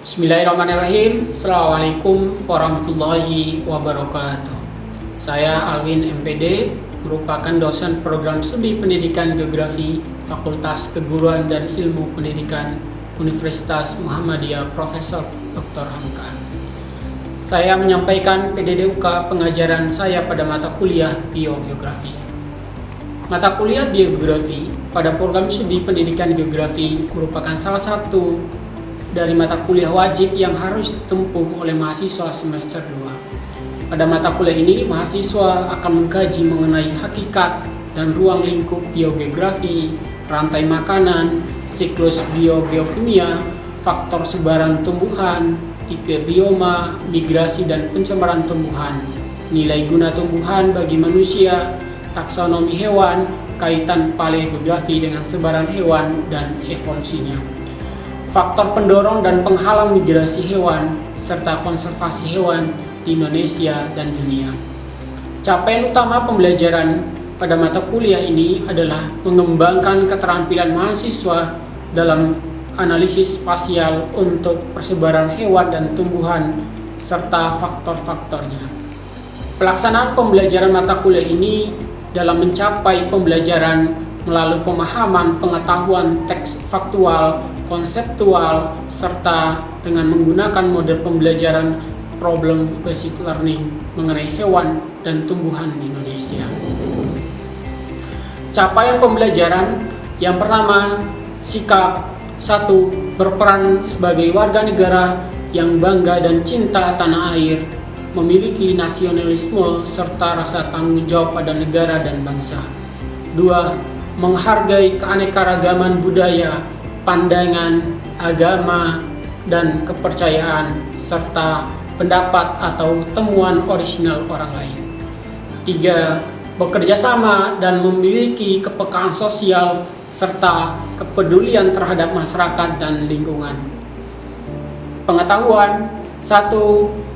Bismillahirrahmanirrahim. Assalamualaikum warahmatullahi wabarakatuh. Saya Alvin MPD, merupakan dosen program studi pendidikan geografi Fakultas Keguruan dan Ilmu Pendidikan Universitas Muhammadiyah Profesor Dr. Hamka. Saya menyampaikan PDDUK pengajaran saya pada mata kuliah biogeografi. Mata kuliah biogeografi pada program studi pendidikan geografi merupakan salah satu dari mata kuliah wajib yang harus ditempuh oleh mahasiswa semester 2. Pada mata kuliah ini, mahasiswa akan mengkaji mengenai hakikat dan ruang lingkup biogeografi, rantai makanan, siklus biogeokimia, faktor sebaran tumbuhan, tipe bioma, migrasi dan pencemaran tumbuhan, nilai guna tumbuhan bagi manusia, taksonomi hewan, kaitan paleogeografi dengan sebaran hewan dan evolusinya, faktor pendorong dan penghalang migrasi hewan, serta konservasi hewan di Indonesia dan dunia. Capaian utama pembelajaran pada mata kuliah ini adalah mengembangkan keterampilan mahasiswa dalam analisis spasial untuk persebaran hewan dan tumbuhan, serta faktor-faktornya. Pelaksanaan pembelajaran mata kuliah ini dalam mencapai pembelajaran melalui pemahaman pengetahuan teks faktual, konseptual, serta dengan menggunakan model pembelajaran problem based learning mengenai hewan dan tumbuhan di Indonesia. Capaian pembelajaran yang pertama, sikap 1. Berperan sebagai warga negara yang bangga dan cinta tanah air, memiliki nasionalisme serta rasa tanggung jawab pada negara dan bangsa. 2. Menghargai keanekaragaman budaya, pandangan, agama, dan kepercayaan, serta pendapat atau temuan orisinal orang lain. 3. Bekerja sama dan memiliki kepekaan sosial serta kepedulian terhadap masyarakat dan lingkungan. Pengetahuan 1.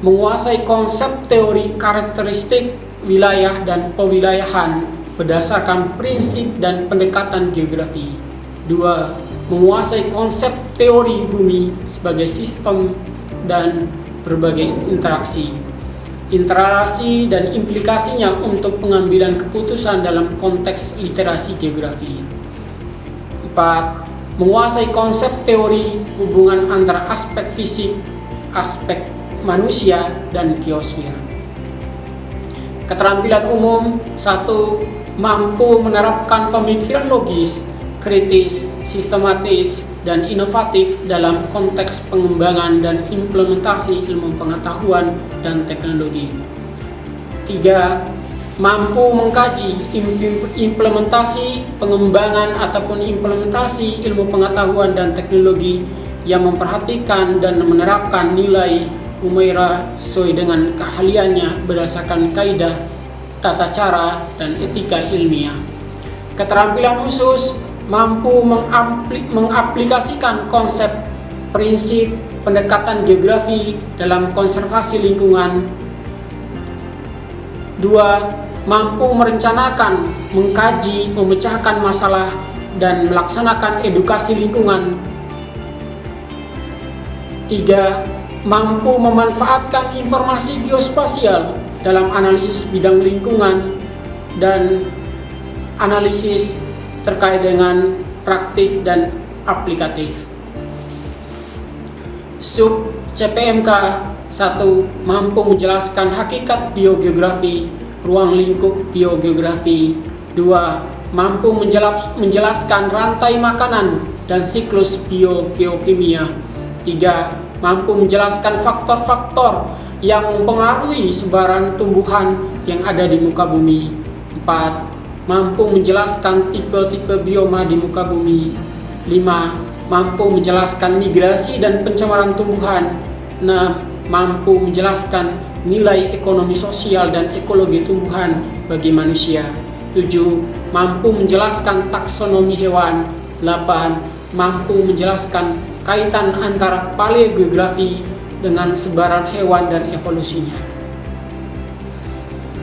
Menguasai konsep teori karakteristik wilayah dan pewilayahan berdasarkan prinsip dan pendekatan geografi. 2. Menguasai konsep teori bumi sebagai sistem dan berbagai interaksi dan implikasinya untuk pengambilan keputusan dalam konteks literasi geografi. 4. Menguasai konsep teori hubungan antara aspek fisik, aspek manusia, dan geosfer. Keterampilan umum 1. Mampu menerapkan pemikiran logis, kritis, sistematis, dan inovatif dalam konteks pengembangan dan implementasi ilmu pengetahuan dan teknologi. 3. Mampu mengkaji implementasi, pengembangan ataupun implementasi ilmu pengetahuan dan teknologi yang memperhatikan dan menerapkan nilai Humaira sesuai dengan keahliannya berdasarkan kaidah, tata cara, dan etika ilmiah. Keterampilan khusus mampu mengaplikasikan konsep, prinsip, pendekatan geografi dalam konservasi lingkungan. 2. Mampu merencanakan, mengkaji, memecahkan masalah, dan melaksanakan edukasi lingkungan. 3. Mampu memanfaatkan informasi geospasial dalam analisis bidang lingkungan dan analisis terkait dengan praktif dan aplikatif. Sub CPMK 1. Mampu menjelaskan hakikat biogeografi, ruang lingkup biogeografi. 2. Mampu menjelaskan rantai makanan dan siklus biogeokimia. 3. Mampu menjelaskan faktor-faktor yang mempengaruhi sebaran tumbuhan yang ada di muka bumi. 4. Mampu menjelaskan tipe-tipe bioma di muka bumi. 5. Mampu menjelaskan migrasi dan pencemaran tumbuhan. 6. Mampu menjelaskan nilai ekonomi sosial dan ekologi tumbuhan bagi manusia. 7. Mampu menjelaskan taksonomi hewan. 8. Mampu menjelaskan kaitan antara paleogeografi dengan sebaran hewan dan evolusinya.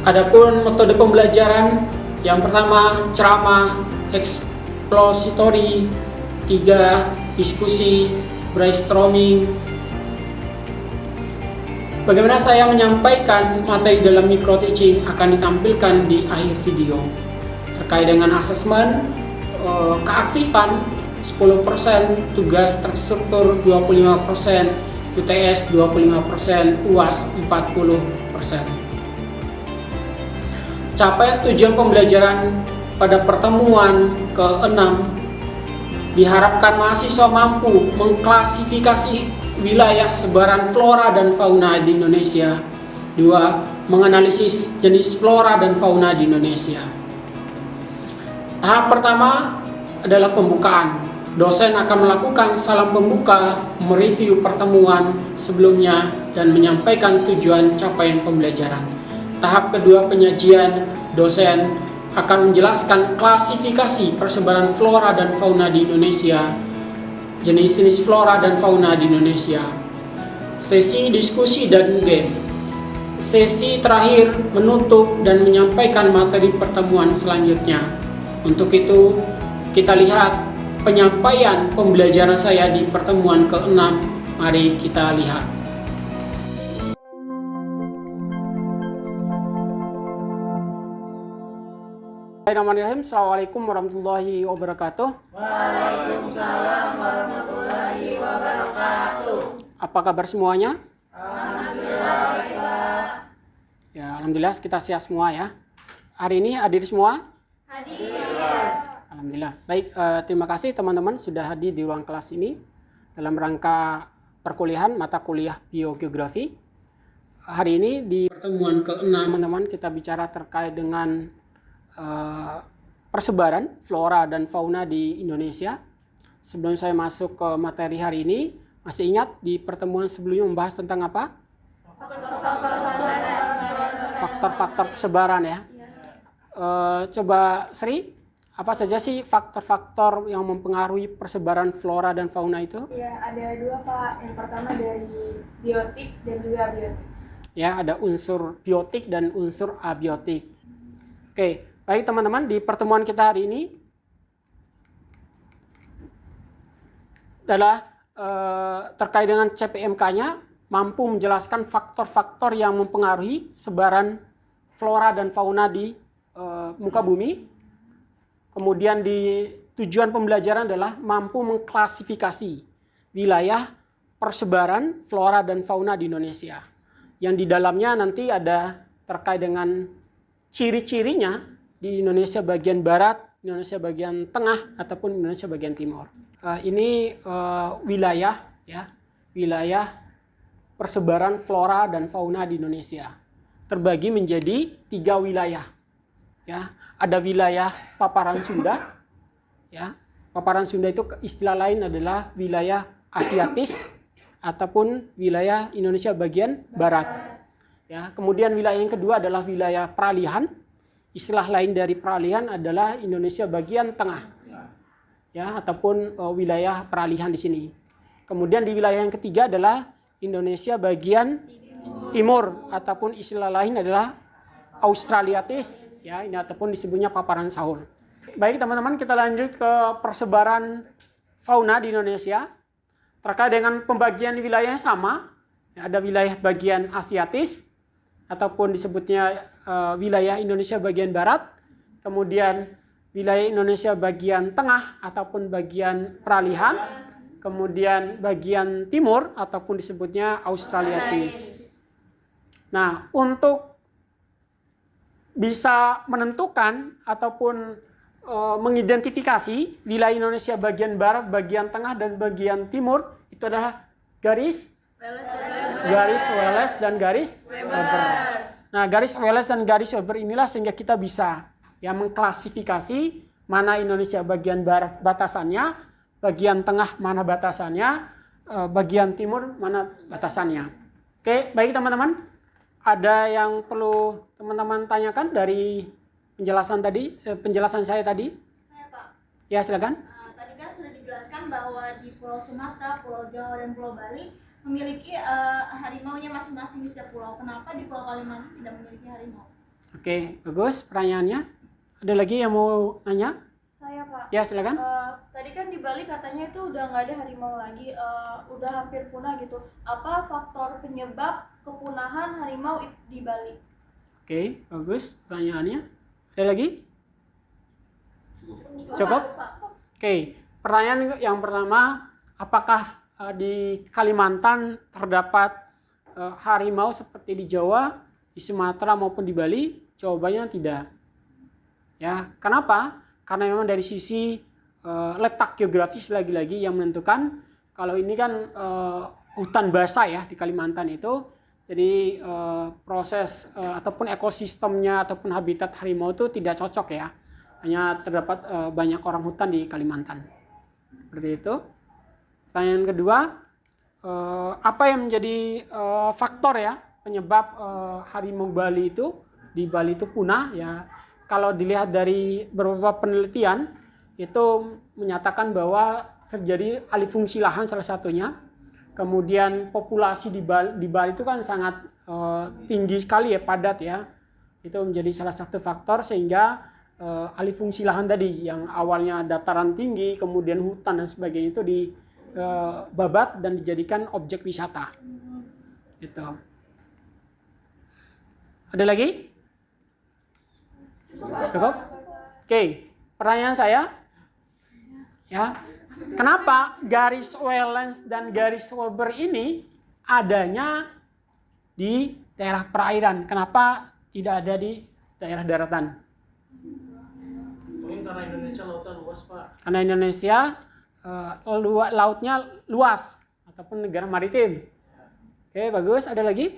Adapun metode pembelajaran, yang pertama ceramah, expository. 3. Diskusi, brainstorming. Bagaimana saya menyampaikan materi dalam micro teaching akan ditampilkan di akhir video. Terkait dengan asesmen, keaktifan 10%, tugas terstruktur 25%, UTS 25%, UAS 40%. Capaian tujuan pembelajaran pada pertemuan ke-6 diharapkan mahasiswa mampu mengklasifikasi wilayah sebaran flora dan fauna di Indonesia. 2. Menganalisis jenis flora dan fauna di Indonesia. Tahap pertama adalah pembukaan. Dosen akan melakukan salam pembuka, mereview pertemuan sebelumnya, dan menyampaikan tujuan capaian pembelajaran. Tahap kedua penyajian, dosen akan menjelaskan klasifikasi persebaran flora dan fauna di Indonesia, jenis-jenis flora dan fauna di Indonesia. Sesi diskusi dan game. Sesi terakhir menutup dan menyampaikan materi pertemuan selanjutnya. Untuk itu, kita lihat penyampaian pembelajaran saya di pertemuan ke-6. Mari kita lihat. Bismillahirrahmanirrahim. Assalamualaikum warahmatullahi wabarakatuh. Waalaikumsalam warahmatullahi wabarakatuh. Apa kabar semuanya? Alhamdulillah baik, Pak. Ya, alhamdulillah kita sehat semua ya. Hari ini hadir semua? Hadir. Alhamdulillah. Baik, terima kasih teman-teman sudah hadir di ruang kelas ini dalam rangka perkuliahan mata kuliah biogeografi. Hari ini di pertemuan ke-6 teman-teman kita bicara terkait dengan persebaran flora dan fauna di Indonesia. Sebelum saya masuk ke materi hari ini, masih ingat di pertemuan sebelumnya membahas tentang apa? Faktor-faktor persebaran ya. Coba Sri, apa saja sih faktor-faktor yang mempengaruhi persebaran flora dan fauna itu? Ya, ada dua Pak. Yang pertama dari biotik dan juga abiotik. Ya, ada unsur biotik dan unsur abiotik. Oke. Baik teman-teman, di pertemuan kita hari ini adalah terkait dengan CPMK-nya mampu menjelaskan faktor-faktor yang mempengaruhi sebaran flora dan fauna di muka bumi. Kemudian di tujuan pembelajaran adalah mampu mengklasifikasi wilayah persebaran flora dan fauna di Indonesia. Yang di dalamnya nanti ada terkait dengan ciri-cirinya di Indonesia bagian barat, Indonesia bagian tengah, ataupun Indonesia bagian timur. Ini wilayah persebaran flora dan fauna di Indonesia. Terbagi menjadi 3 wilayah. Ya, ada wilayah paparan Sunda. Ya, paparan Sunda itu istilah lain adalah wilayah Asiatis ataupun wilayah Indonesia bagian barat. Ya, kemudian wilayah yang kedua adalah wilayah peralihan. Istilah lain dari peralihan adalah Indonesia bagian tengah, ya, ataupun wilayah peralihan di sini. Kemudian di wilayah yang ketiga adalah Indonesia bagian timur, ataupun istilah lain adalah Australiatis, ya, ini ataupun disebutnya paparan Sahul. Baik teman-teman, kita lanjut ke persebaran fauna di Indonesia. Terkait dengan pembagian wilayahnya sama, ya, ada wilayah bagian Asiatis, ataupun disebutnya wilayah Indonesia bagian barat, kemudian wilayah Indonesia bagian tengah ataupun bagian peralihan, kemudian bagian timur ataupun disebutnya Australiatis. Nah, untuk bisa menentukan ataupun mengidentifikasi wilayah Indonesia bagian barat, bagian tengah, dan bagian timur, itu adalah garis Wallace dan garis Weber. Nah, garis Wallace dan garis Weber inilah sehingga kita bisa ya mengklasifikasi mana Indonesia bagian barat batasannya, bagian tengah mana batasannya, bagian timur mana batasannya. Oke, baik teman-teman. Ada yang perlu teman-teman tanyakan dari penjelasan saya tadi? Saya Pak. Ya, silakan. Tadi kan sudah dijelaskan bahwa di Pulau Sumatera, Pulau Jawa, dan Pulau Bali memiliki harimaunya masing-masing di setiap pulau. Kenapa di Pulau Kalimantan tidak memiliki harimau? Oke, bagus pertanyaannya. Ada lagi yang mau nanya? Saya Pak. Ya, silakan. Tadi kan di Bali katanya itu udah nggak ada harimau lagi, udah hampir punah gitu. Apa faktor penyebab kepunahan harimau di Bali. Oke, bagus pertanyaannya. Ada lagi? Cukup. Cukup? Oke, pertanyaan yang pertama, apakah di Kalimantan terdapat harimau seperti di Jawa, di Sumatera maupun di Bali? Jawabannya tidak. Ya, kenapa? Karena memang dari sisi letak geografis lagi-lagi yang menentukan. Kalau ini kan hutan basah ya di Kalimantan itu, jadi proses ataupun ekosistemnya ataupun habitat harimau itu tidak cocok ya. Hanya terdapat banyak orang hutan di Kalimantan. Seperti itu. Pertanyaan kedua, apa yang menjadi faktor ya penyebab harimau Bali itu di Bali itu punah ya? Kalau dilihat dari beberapa penelitian itu menyatakan bahwa terjadi alih fungsi lahan salah satunya. Kemudian populasi di Bali itu kan sangat tinggi sekali ya, padat ya. Itu menjadi salah satu faktor sehingga alih fungsi lahan tadi yang awalnya dataran tinggi, kemudian hutan dan sebagainya itu dibabat dan dijadikan objek wisata. Gitu. Ada lagi? Cukup? Oke, pertanyaan saya, ya, kenapa garis Wellens dan garis Wilber ini adanya di daerah perairan? Kenapa tidak ada di daerah daratan? Mungkin karena Indonesia lautan luas, Pak. Karena Indonesia lautnya luas ataupun negara maritim. Oke, bagus. Ada lagi?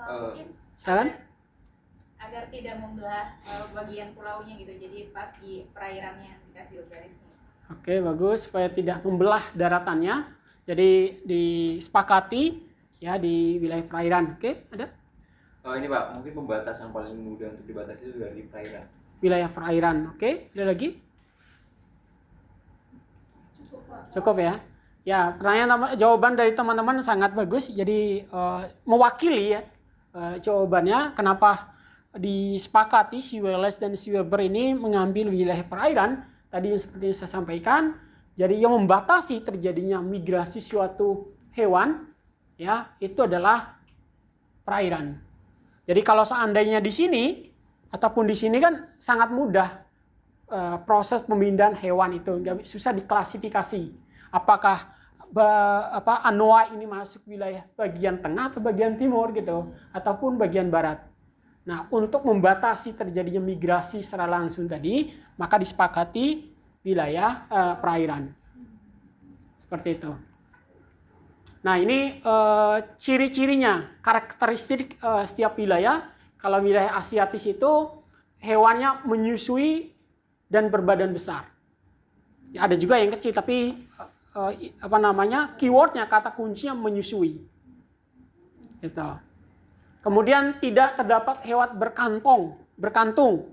Mungkin Silakan. agar tidak membelah bagian pulaunya gitu, jadi pas di perairannya dikasih garisnya. Oke, bagus, supaya tidak membelah daratannya. Jadi disepakati ya di wilayah perairan. Oke, ada? Oh ini Pak, mungkin pembatasan paling mudah untuk dibatasi itu dari perairan. Wilayah perairan. Oke, ada lagi? Cukup ya. Ya, jawaban dari teman-teman sangat bagus. Jadi mewakili ya jawabannya kenapa disepakati si Welles dan si Wilber ini mengambil wilayah perairan. Tadi yang seperti yang saya sampaikan, jadi yang membatasi terjadinya migrasi suatu hewan ya itu adalah perairan. Jadi kalau seandainya di sini ataupun di sini kan sangat mudah proses pemindahan hewan itu, nggak susah diklasifikasi. Apakah anoa ini masuk wilayah bagian tengah atau bagian timur gitu, ataupun bagian barat. Nah, untuk membatasi terjadinya migrasi secara langsung tadi, maka disepakati wilayah perairan. Seperti itu. Nah, ini ciri-cirinya, karakteristik setiap wilayah. Kalau wilayah Asiatis itu hewannya menyusui dan berbadan besar. Ya, ada juga yang kecil, tapi keywordnya, kata kuncinya menyusui. Gitu. Kemudian tidak terdapat hewan berkantung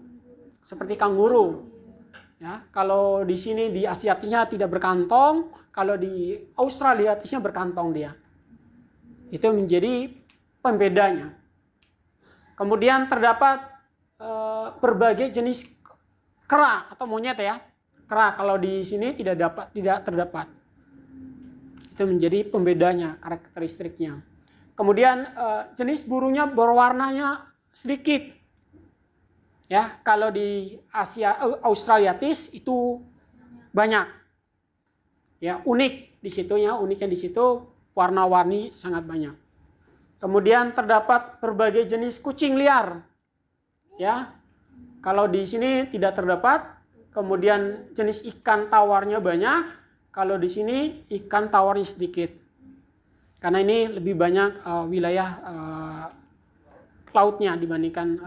seperti kanguru. Ya, kalau di sini di Asiatisnya tidak berkantong, kalau di Australiatisnya berkantong dia. Itu menjadi pembedanya. Kemudian terdapat berbagai jenis kera atau monyet ya. Kera kalau di sini tidak terdapat. Itu menjadi pembedanya, karakteristiknya. Kemudian jenis burungnya berwarnanya sedikit. Ya, kalau di Australiatis itu banyak. Ya, unik di situnya, uniknya di situ warna-warni sangat banyak. Kemudian terdapat berbagai jenis kucing liar. Ya. Kalau di sini tidak terdapat. Kemudian jenis ikan tawarnya banyak. Kalau di sini ikan tawarnya sedikit. Karena ini lebih banyak wilayah lautnya dibandingkan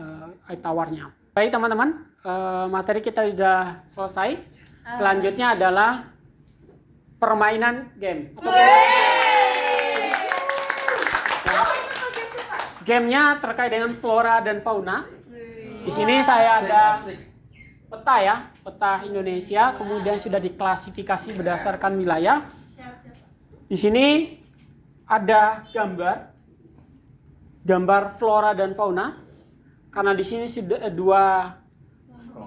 air tawarnya. Baik teman-teman, materi kita sudah selesai. Selanjutnya adalah permainan game. Gamenya terkait dengan flora dan fauna. Di sini saya ada peta ya, peta Indonesia, kemudian sudah diklasifikasi berdasarkan wilayah. Di sini ada gambar flora dan fauna. Karena di sini sudah dua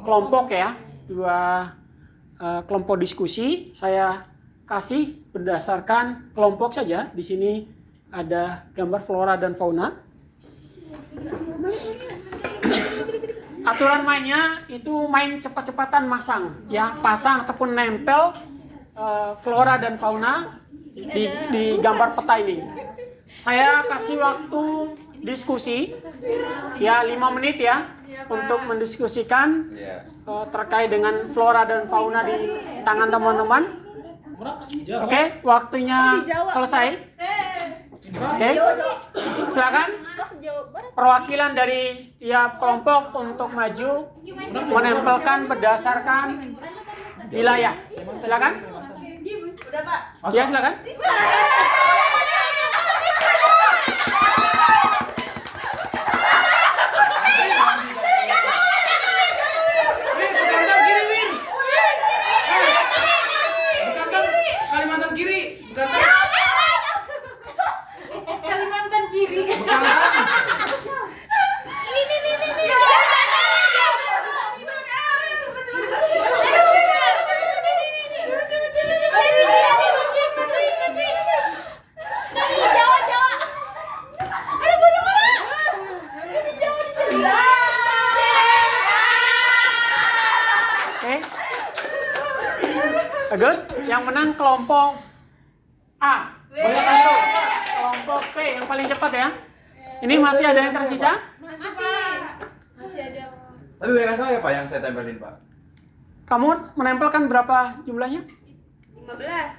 kelompok ya, dua kelompok diskusi. Saya kasih berdasarkan kelompok saja. Di sini ada gambar flora dan fauna. Aturan mainnya itu main cepat-cepatan masang, ya, pasang ataupun nempel flora dan fauna di gambar peta ini. Saya kasih waktu diskusi, ya 5 menit ya, untuk mendiskusikan terkait dengan flora dan fauna di tangan teman-teman. Oke, waktunya selesai. Oke, silakan perwakilan dari setiap kelompok untuk maju menempelkan berdasarkan wilayah. Silakan. Udah Pak. Ya, silakan. Kalimantan kiri, Bekantan. Kalimantan kiri. Bekantan. Bagus, yang menang kelompok A. Boleh bantu. Kelompok B yang paling cepat ya. Ini masih ada yang tersisa? Masih ada. Tapi banyak saya Pak yang saya tempelin Pak. Kamu menempelkan berapa jumlahnya? 15 ya?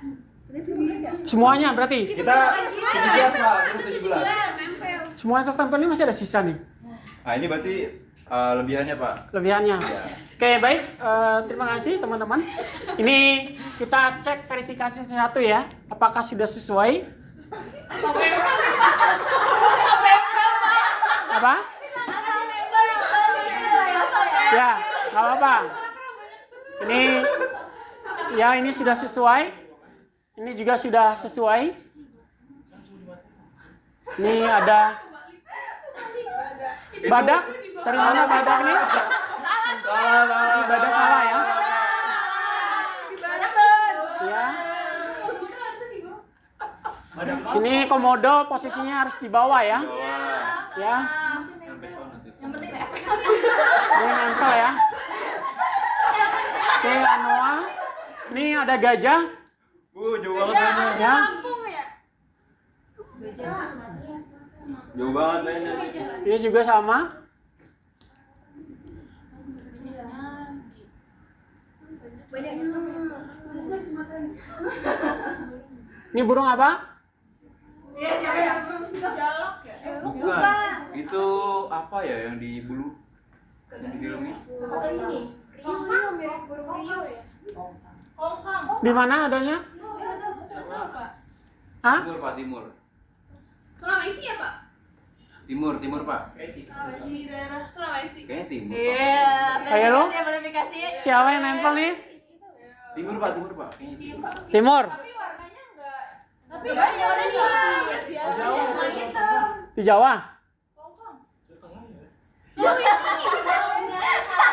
Semuanya berarti? Kita 17 Pak, kita 17. Nempel. Semua tertempel ini masih ada sisa nih. Nah ini berarti lebihannya Pak. Lebihannya. Ya. Oke, baik. Terima kasih teman-teman. Ini kita cek verifikasi satu ya. Apakah sudah sesuai? Apa? Ya, nggak apa-apa. Ini ya, ini sudah sesuai. Ini juga sudah sesuai. Ini ada badak. Dari mana badak ini? Badak salah ya. Ya. Ini komodo posisinya harus di bawah ya. Ya. Ini nempel ya. Oke, anoa. Ini ada gajah. Jauh banget mainnya. Ya. Jauh banget mainnya. Ini juga sama. Ini burung apa? Bukan. Itu apa ya yang di bulu? Yang di filmnya? Rio mirip burung Rio ya? Di mana adanya? Hah? Timur Pak, timur. Sulawesi ya Pak? Timur Pak. Sulawesi. Kayaknya timur. Pak. Iya. Ayo lo. Verifikasi. Siapa yang nempel nih? Timur Pak. Kayaknya timur. Timur. Tapi warnanya enggak. Tapi warna Di Jawa.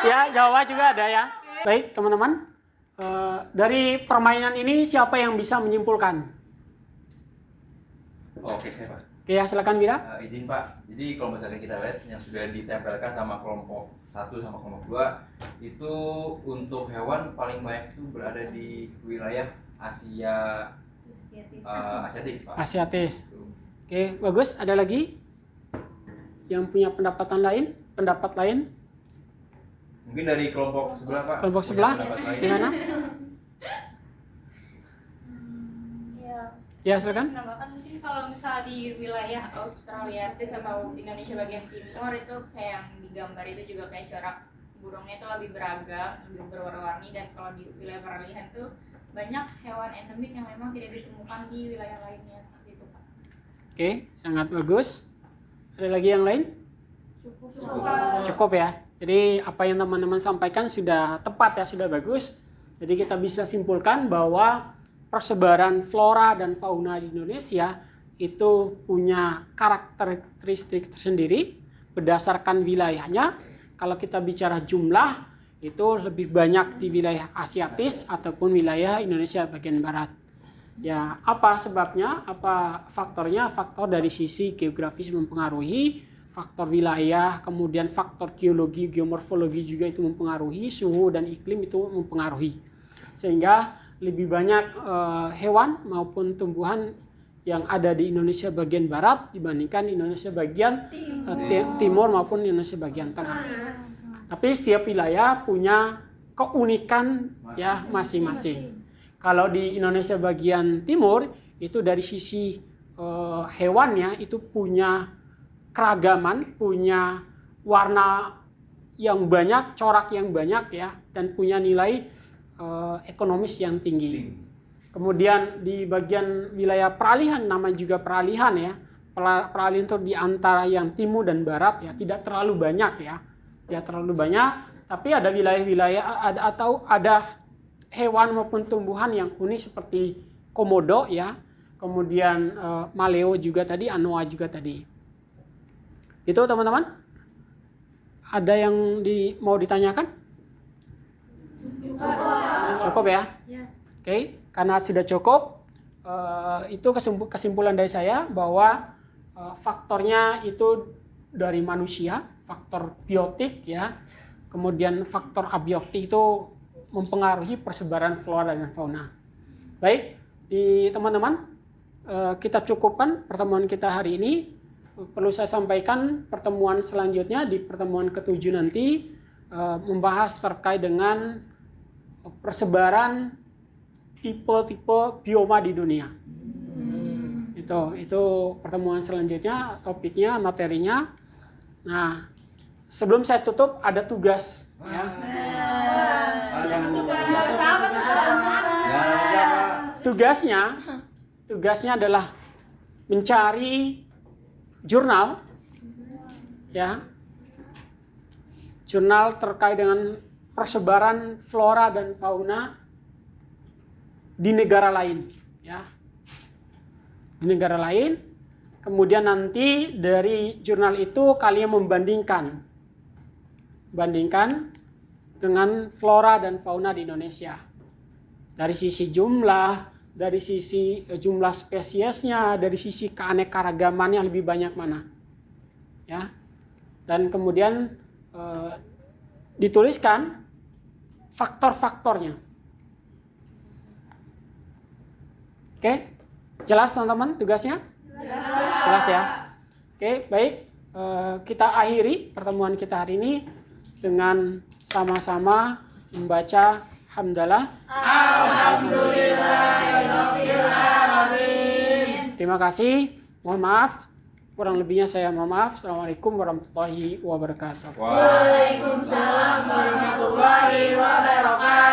Ya, Jawa juga ada ya. Baik, teman-teman. Dari permainan ini siapa yang bisa menyimpulkan? Oke, saya Pak. Oke, ya, silakan Bira. Izin Pak. Jadi kalau misalnya kita lihat yang sudah ditempelkan sama kelompok 1 sama kelompok 2 itu untuk hewan paling banyak itu berada di wilayah Asia Asiatis Pak. Asiatis. Gitu. Oke, bagus. Ada lagi yang punya pendapat lain? Mungkin dari kelompok sebelah Pak. Kelompok punya sebelah? pendapat lain. Gimana? Ya, silakan. Menambahkan mungkin kalau misalnya di wilayah Australia atau Indonesia bagian timur itu kayak yang digambar itu juga kayak corak burungnya itu lebih beragam, lebih berwarna-warni, dan kalau di wilayah peralihan tuh banyak hewan endemik yang memang tidak ditemukan di wilayah lainnya seperti itu Pak. Oke, sangat bagus. Ada lagi yang lain? Cukup ya. Jadi apa yang teman-teman sampaikan sudah tepat ya, sudah bagus. Jadi kita bisa simpulkan bahwa persebaran flora dan fauna di Indonesia itu punya karakteristik tersendiri berdasarkan wilayahnya. Kalau kita bicara jumlah, itu lebih banyak di wilayah Asiatis ataupun wilayah Indonesia bagian barat. Ya, apa sebabnya? Apa faktornya? Faktor dari sisi geografis mempengaruhi, faktor wilayah, kemudian faktor geologi, geomorfologi juga itu mempengaruhi, suhu dan iklim itu mempengaruhi. Sehingga lebih banyak hewan maupun tumbuhan yang ada di Indonesia bagian barat dibandingkan Indonesia bagian timur maupun Indonesia bagian tengah. Tapi setiap wilayah punya keunikan ya masing-masing. Kalau di Indonesia bagian timur itu dari sisi hewannya itu punya keragaman, punya warna yang banyak, corak yang banyak ya, dan punya nilai ekonomis yang tinggi. Kemudian di bagian wilayah peralihan, nama juga peralihan ya. Peralihan itu di antara yang timur dan barat ya, tidak terlalu banyak ya. Tidak terlalu banyak, tapi ada wilayah-wilayah ada hewan maupun tumbuhan yang unik seperti komodo ya. Kemudian maleo juga tadi, anoa juga tadi. Itu teman-teman? Ada yang mau ditanyakan? Cukup ya? Oke. Karena sudah cukup, itu kesimpulan dari saya bahwa faktornya itu dari manusia, faktor biotik ya, kemudian faktor abiotik itu mempengaruhi persebaran flora dan fauna. Baik, di teman-teman, kita cukupkan pertemuan kita hari ini. Perlu saya sampaikan pertemuan selanjutnya di pertemuan ke-7 nanti membahas terkait dengan persebaran tipe-tipe bioma di dunia. Itu pertemuan selanjutnya, topiknya, materinya. Nah, sebelum saya tutup ada tugas ya. Tugasnya adalah mencari jurnal ya. Jurnal terkait dengan persebaran flora dan fauna di negara lain ya, di negara lain. Kemudian nanti dari jurnal itu kalian membandingkan dengan flora dan fauna di Indonesia dari sisi jumlah, dari sisi jumlah spesiesnya, dari sisi keanekaragamannya lebih banyak mana ya, dan kemudian dituliskan faktor-faktornya. Oke, jelas teman-teman tugasnya? Jelas ya. Oke, baik. Kita akhiri pertemuan kita hari ini dengan sama-sama membaca hamdalah. Alhamdulillahirobbilalamin. Terima kasih. Mohon maaf. Kurang lebihnya saya mohon maaf. Assalamualaikum warahmatullahi wabarakatuh. Waalaikumsalam warahmatullahi wabarakatuh.